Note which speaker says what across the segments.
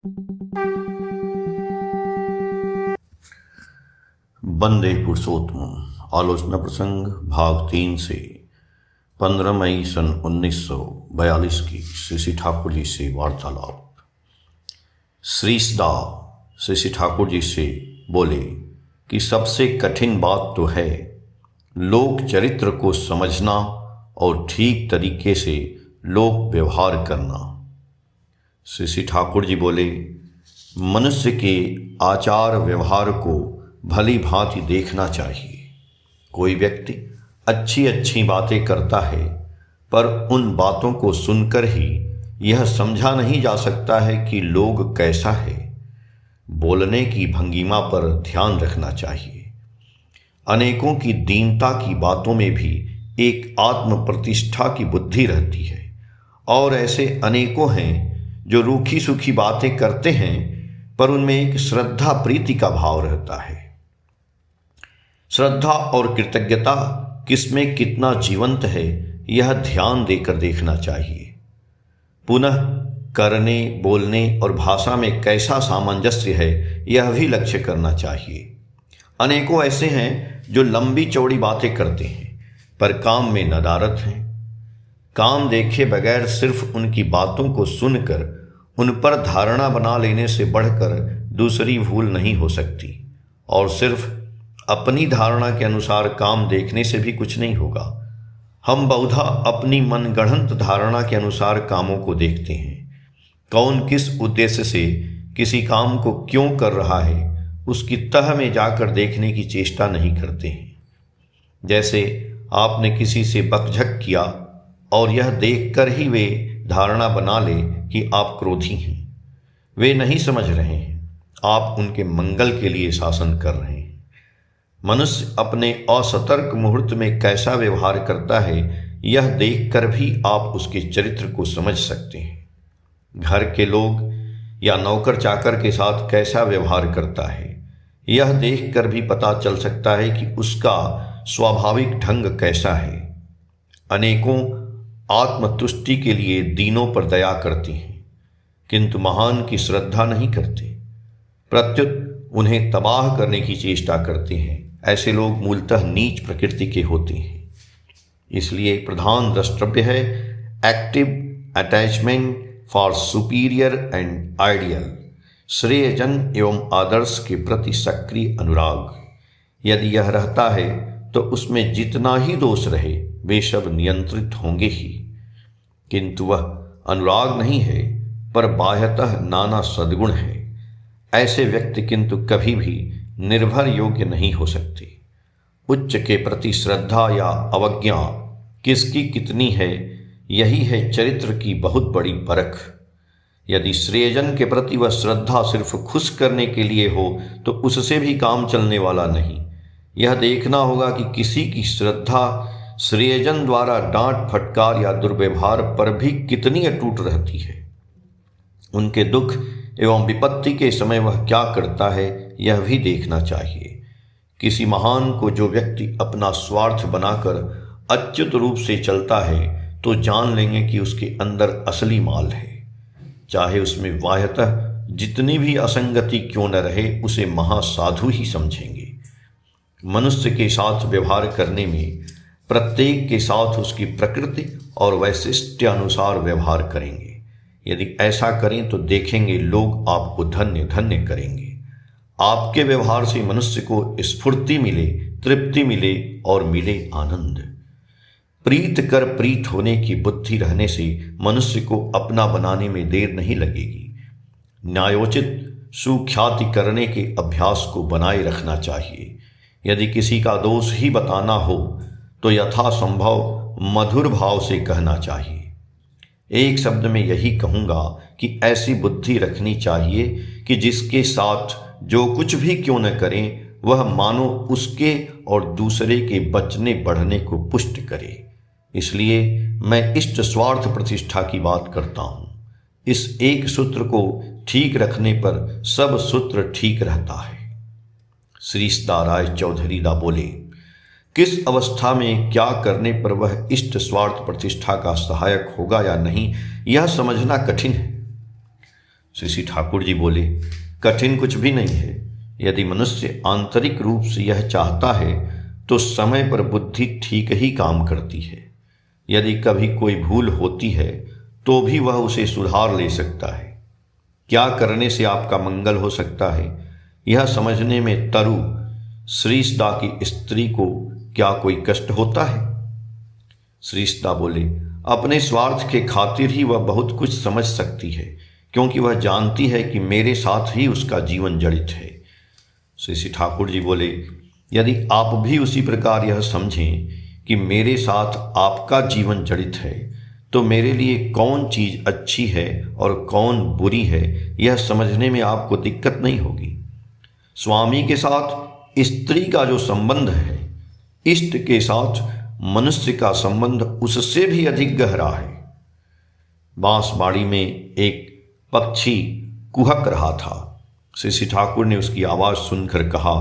Speaker 1: वंदे पुरुषोत्तम। आलोचना प्रसंग भाग 3 से 15 मई सन 1942 की श्री ठाकुर जी से वार्तालाप। श्रीसदा श्री ठाकुर जी से बोले कि सबसे कठिन बात तो है लोक चरित्र को समझना और ठीक तरीके से लोक व्यवहार करना। श्री ठाकुर जी बोले, मनुष्य के आचार व्यवहार को भली भांति देखना चाहिए। कोई व्यक्ति अच्छी अच्छी बातें करता है, पर उन बातों को सुनकर ही यह समझा नहीं जा सकता है कि लोग कैसा है। बोलने की भंगिमा पर ध्यान रखना चाहिए। अनेकों की दीनता की बातों में भी एक आत्म प्रतिष्ठा की बुद्धि रहती है, और ऐसे अनेकों हैं जो रूखी सूखी बातें करते हैं, पर उनमें एक श्रद्धा प्रीति का भाव रहता है। श्रद्धा और कृतज्ञता किसमें कितना जीवंत है, यह ध्यान देकर देखना चाहिए। पुनः करने, बोलने और भाषा में कैसा सामंजस्य है, यह भी लक्ष्य करना चाहिए। अनेकों ऐसे हैं जो लंबी चौड़ी बातें करते हैं, पर काम में नदारद हैं। काम देखे बगैर सिर्फ उनकी बातों को सुनकर उन पर धारणा बना लेने से बढ़कर दूसरी भूल नहीं हो सकती, और सिर्फ अपनी धारणा के अनुसार काम देखने से भी कुछ नहीं होगा। हम बहुधा अपनी मनगढ़ंत धारणा के अनुसार कामों को देखते हैं। कौन किस उद्देश्य से किसी काम को क्यों कर रहा है, उसकी तह में जाकर देखने की चेष्टा नहीं करते हैं। जैसे आपने किसी से बकझक किया और यह देखकर ही वे धारणा बना ले कि आप क्रोधी हैं। वे नहीं समझ रहे हैं आप उनके मंगल के लिए शासन कर रहे हैं। मनुष्य अपने असतर्क मुहूर्त में कैसा व्यवहार करता है, यह देखकर भी आप उसके चरित्र को समझ सकते हैं। घर के लोग या नौकर चाकर के साथ कैसा व्यवहार करता है, यह देखकर भी पता चल सकता है कि उसका स्वाभाविक ढंग कैसा है। अनेकों आत्मतुष्टि के लिए दीनों पर दया करते हैं, किंतु महान की श्रद्धा नहीं करते, प्रत्युत उन्हें तबाह करने की चेष्टा करते हैं। ऐसे लोग मूलतः नीच प्रकृति के होते हैं। इसलिए प्रधान द्रष्टव्य है active attachment for superior and ideal, श्रेयजन एवं आदर्श के प्रति सक्रिय अनुराग। यदि यह रहता है तो उसमें जितना ही दोष रहे वे सब नियंत्रित होंगे ही, किंतु वह अनुराग नहीं है, पर बाह्यतः नाना सद्गुण है। ऐसे व्यक्ति किंतु कभी भी निर्भर योग्य नहीं हो सकते। उच्च के प्रति श्रद्धा या अवज्ञा किसकी कितनी है, यही है चरित्र की बहुत बड़ी परख। यदि श्रेयजन के प्रति वह श्रद्धा सिर्फ खुश करने के लिए हो, तो उससे भी काम चलने वाला नहीं। यह देखना होगा कि किसी की श्रद्धा श्रेयजन द्वारा डांट फटकार या दुर्व्यवहार पर भी कितनी अटूट रहती है। उनके दुख एवं विपत्ति के समय वह क्या करता है, यह भी देखना चाहिए। किसी महान को जो व्यक्ति अपना स्वार्थ बनाकर अच्युत रूप से चलता है, तो जान लेंगे कि उसके अंदर असली माल है। चाहे उसमें बाह्यतः जितनी भी असंगति क्यों न रहे, उसे महासाधु ही समझेंगे। मनुष्य के साथ व्यवहार करने में प्रत्येक के साथ उसकी प्रकृति और वैशिष्ट्य अनुसार व्यवहार करेंगे। यदि ऐसा करें तो देखेंगे लोग आपको धन्य धन्य करेंगे। आपके व्यवहार से मनुष्य को स्फूर्ति मिले, तृप्ति मिले और मिले आनंद। प्रीत कर प्रीत होने की बुद्धि रहने से मनुष्य को अपना बनाने में देर नहीं लगेगी। न्यायोचित सुख्याति करने के अभ्यास को बनाए रखना चाहिए। यदि किसी का दोष ही बताना हो तो यथासंभव मधुर भाव से कहना चाहिए। एक शब्द में यही कहूँगा कि ऐसी बुद्धि रखनी चाहिए कि जिसके साथ जो कुछ भी क्यों न करें, वह मानो उसके और दूसरे के बचने बढ़ने को पुष्ट करे। इसलिए मैं इष्ट स्वार्थ प्रतिष्ठा की बात करता हूँ। इस एक सूत्र को ठीक रखने पर सब सूत्र ठीक रहता है। श्री सीताराय चौधरी दा बोले, किस अवस्था में क्या करने पर वह इष्ट स्वार्थ प्रतिष्ठा का सहायक होगा या नहीं, यह समझना कठिन है। श्री ठाकुर जी बोले, कठिन कुछ भी नहीं है। यदि मनुष्य आंतरिक रूप से यह चाहता है तो समय पर बुद्धि ठीक ही काम करती है। यदि कभी कोई भूल होती है तो भी वह उसे सुधार ले सकता है। क्या करने से आपका मंगल हो सकता है, यह समझने में तरु श्रीष्ठा की स्त्री को क्या कोई कष्ट होता है? श्रीष्ठा बोले, अपने स्वार्थ के खातिर ही वह बहुत कुछ समझ सकती है, क्योंकि वह जानती है कि मेरे साथ ही उसका जीवन जड़ित है। श्री ठाकुर जी बोले, यदि आप भी उसी प्रकार यह समझें कि मेरे साथ आपका जीवन जड़ित है, तो मेरे लिए कौन चीज़ अच्छी है और कौन बुरी है, यह समझने में आपको दिक्कत नहीं होगी। स्वामी के साथ स्त्री का जो संबंध है, इष्ट के साथ मनुष्य का संबंध उससे भी अधिक गहरा है। बांसबाड़ी में एक पक्षी कुहक रहा था। श्री ठाकुर ने उसकी आवाज़ सुनकर कहा,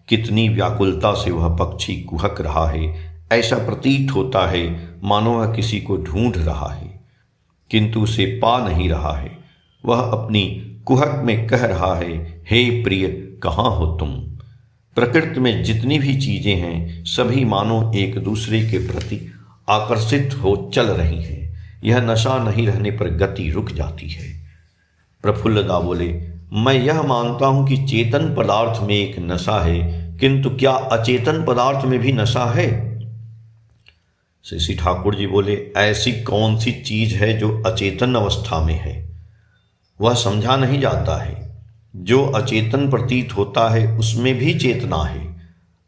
Speaker 1: कितनी व्याकुलता से वह पक्षी कुहक रहा है। ऐसा प्रतीत होता है मानो वह किसी को ढूंढ रहा है, किंतु उसे पा नहीं रहा है। वह अपनी कुहक में कह रहा है, हे प्रिय, कहाँ हो तुम? प्रकृति में जितनी भी चीज़ें हैं सभी मानो एक दूसरे के प्रति आकर्षित हो चल रही हैं। यह नशा नहीं रहने पर गति रुक जाती है। प्रफुल्लदा बोले, मैं यह मानता हूं कि चेतन पदार्थ में एक नशा है, किंतु क्या अचेतन पदार्थ में भी नशा है? श्री ठाकुर जी बोले, ऐसी कौन सी चीज है जो अचेतन अवस्था में है? वह समझा नहीं जाता है। जो अचेतन प्रतीत होता है उसमें भी चेतना है।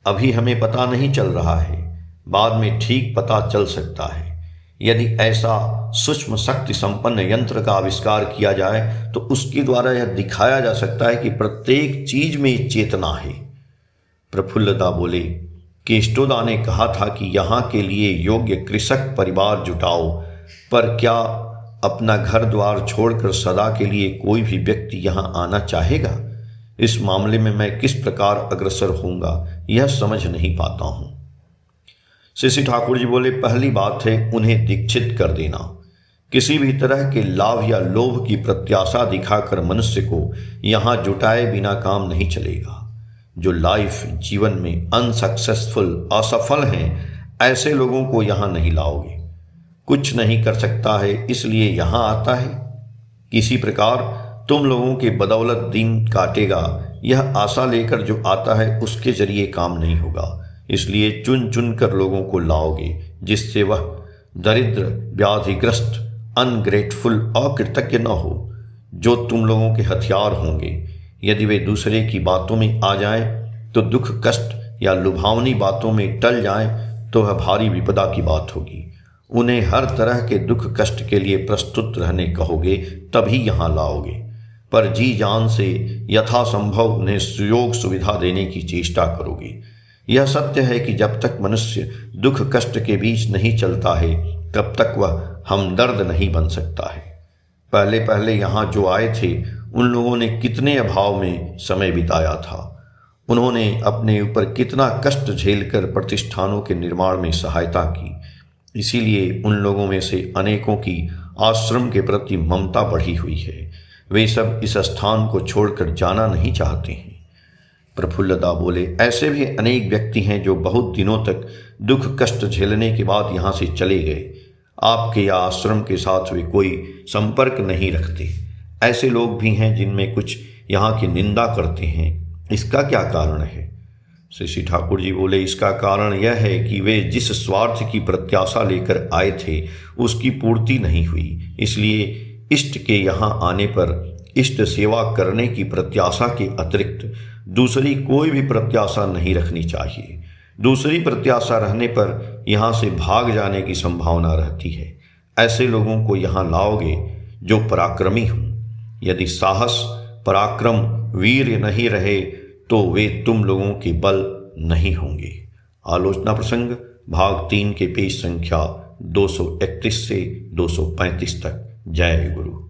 Speaker 1: अभी हमें पता नहीं चल रहा है, बाद में ठीक पता चल सकता है। यदि ऐसा सूक्ष्म शक्ति संपन्न यंत्र का आविष्कार किया जाए तो उसके द्वारा यह दिखाया जा सकता है कि प्रत्येक चीज में चेतना है। प्रफुल्लदा बोले, केष्टोदा ने कहा था कि यहाँ के लिए योग्य कृषक परिवार जुटाओ, पर क्या अपना घर द्वार छोड़कर सदा के लिए कोई भी व्यक्ति यहाँ आना चाहेगा? इस मामले में मैं किस प्रकार अग्रसर होऊंगा, यह समझ नहीं पाता हूँ। श्री ठाकुर जी बोले, पहली बात है उन्हें दीक्षित कर देना। किसी भी तरह के लाभ या लोभ की प्रत्याशा दिखाकर मनुष्य को यहाँ जुटाए बिना काम नहीं चलेगा। जो लाइफ जीवन में अनसक्सेसफुल, असफल हैं, ऐसे लोगों को यहाँ नहीं लाओगे। कुछ नहीं कर सकता है इसलिए यहाँ आता है। किसी प्रकार तुम लोगों के बदौलत दिन काटेगा, यह आशा लेकर जो आता है उसके जरिए काम नहीं होगा। इसलिए चुन चुन कर लोगों को लाओगे, जिससे वह दरिद्र, व्याधिग्रस्त, अनग्रेटफुल, अकृतज्ञ न हो, जो तुम लोगों के हथियार होंगे। यदि वे दूसरे की बातों में आ जाएं तो दुख, कष्ट या लुभावनी बातों में टल जाएं तो वह भारी विपदा की बात होगी। उन्हें हर तरह के दुख कष्ट के लिए प्रस्तुत रहने कहोगे, तभी यहाँ लाओगे। पर जी जान से यथासंभव उन्हें सुयोग सुविधा देने की चेष्टा करोगे। यह सत्य है कि जब तक मनुष्य दुख कष्ट के बीच नहीं चलता है तब तक वह हमदर्द नहीं बन सकता है। पहले पहले यहाँ जो आए थे उन लोगों ने कितने अभाव में समय बिताया था। उन्होंने अपने ऊपर कितना कष्ट झेलकर प्रतिष्ठानों के निर्माण में सहायता की। इसीलिए उन लोगों में से अनेकों की आश्रम के प्रति ममता बढ़ी हुई है। वे सब इस स्थान को छोड़कर जाना नहीं चाहते हैं। प्रफुल्लदा बोले, ऐसे भी अनेक व्यक्ति हैं जो बहुत दिनों तक दुख कष्ट झेलने के बाद यहाँ से चले गए। आपके या आश्रम के साथ वे कोई संपर्क नहीं रखते। ऐसे लोग भी हैं जिनमें कुछ यहाँ की निंदा करते हैं। इसका क्या कारण है? श्री ठाकुर जी बोले, इसका कारण यह है कि वे जिस स्वार्थ की प्रत्याशा लेकर आए थे उसकी पूर्ति नहीं हुई। इसलिए इष्ट के यहाँ आने पर इष्ट सेवा करने की प्रत्याशा के अतिरिक्त दूसरी कोई भी प्रत्याशा नहीं रखनी चाहिए। दूसरी प्रत्याशा रहने पर यहाँ से भाग जाने की संभावना रहती है। ऐसे लोगों को यहाँ लाओगे जो पराक्रमी हों। यदि साहस, पराक्रम, वीर्य नहीं रहे तो वे तुम लोगों के बल नहीं होंगे। आलोचना प्रसंग भाग 3 के पेज संख्या 231 से 235 तक। जय गुरु।